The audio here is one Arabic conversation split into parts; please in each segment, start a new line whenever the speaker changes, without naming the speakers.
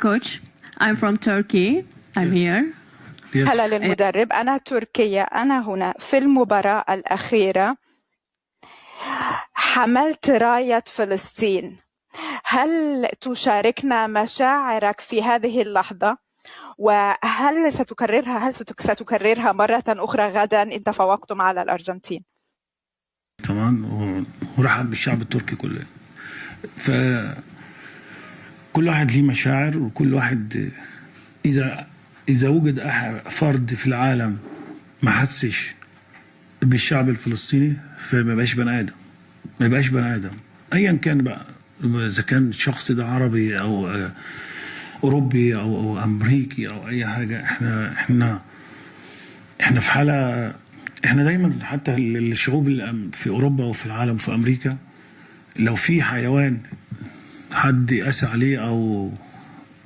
Coach, I'm from Turkey. I'm here.
Yes.
هلا للمدرب، أنا تركية، أنا هنا في المباراة الأخيرة حملت راية فلسطين. هل تشاركنا مشاعرك في هذه اللحظة؟ وهل ستكررها مرة أخرى غدا إن تفوقتم على الأرجنتين؟
طبعا ورحب بالشعب التركي كله. فكل واحد ليه مشاعر، وكل واحد إذا وجد فرد في العالم ما حسش بالشعب الفلسطيني فما بقاش بني آدم، ما بقاش بني آدم أيا كان بقى، إذا كان الشخص ده عربي أو أوروبي أو أمريكي أو أي حاجة. إحنا في حالة، إحنا دايما حتى الشعوب اللي في أوروبا وفي العالم في أمريكا لو في حيوان حد قاسى عليه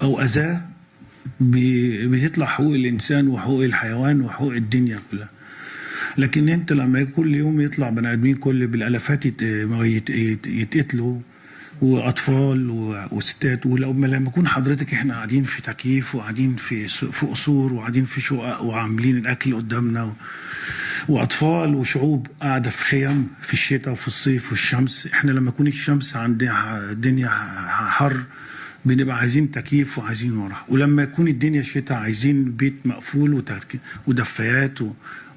أو أذاه بتطلع حقوق الإنسان وحقوق الحيوان وحقوق الدنيا كلها. لكن أنت لما كل يوم يطلع بني آدمين كل بالآلافات يتقتلوا، وأطفال وستات، ولما يكون حضرتك إحنا قاعدين في تكييف وقاعدين في قصور وقاعدين في شقق وعاملين الأكل قدامنا، وأطفال وشعوب قاعدة في خيم في الشتاء وفي الصيف والشمس. إحنا لما يكون الشمس عندنا الدنيا حر بنبقى عايزين تكييف وعايزين مرح، ولما يكون الدنيا شتاء عايزين بيت مقفول ودفايات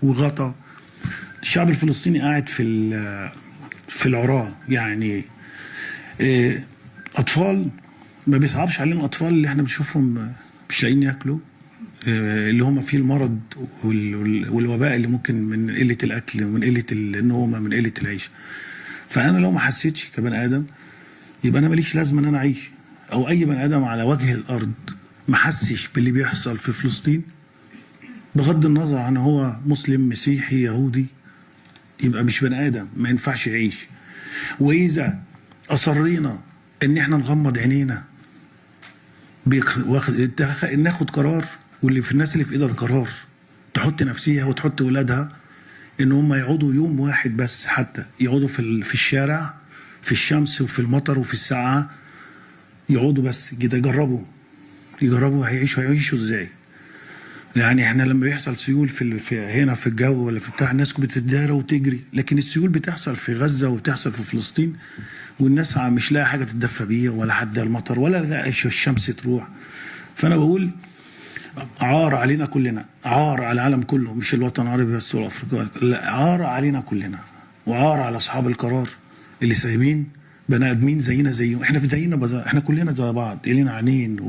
وغطا. الشعب الفلسطيني قاعد في العراة، يعني أطفال ما بيصعبش علينا، أطفال اللي احنا بنشوفهم مش لاقيين ياكلوا، اللي هم فيه المرض والوباء اللي ممكن من قلة الأكل ومن قلة النوم من قلة العيش. فأنا لو ما حسيتش كبني آدم يبقى أنا ماليش لازمة أن أنا أعيش، أو أي بني آدم على وجه الأرض ما حسش باللي بيحصل في فلسطين بغض النظر عن هو مسلم مسيحي يهودي، يبقى مش بني آدم، ما ينفعش يعيش. وإذا أصرينا إن إحنا نغمض عينينا ناخد قرار، واللي في الناس اللي في إيدها القرار تحط نفسيها وتحط ولادها إن هم يقعدوا يوم واحد بس، حتى يقعدوا في الشارع في الشمس وفي المطر وفي الساعة، يقعدوا بس كده يجربوا هيعيشوا إزاي. يعني احنا لما بيحصل سيول هنا في الجو ولا في بتاع، الناس بتتدارى وتجري، لكن السيول بتحصل في غزة وبتحصل في فلسطين والناس مش لاقي حاجة تتدفى بيها ولا حد المطر ولا لاقي الشمس تروح. فأنا بقول عار علينا كلنا، عار على العالم كله، مش الوطن العربي بس ولا أفريقيا، لا، عار علينا كلنا، وعار على أصحاب القرار اللي سايبين بني آدمين زينا زيهم. احنا كلنا زي بعض، لينا عينين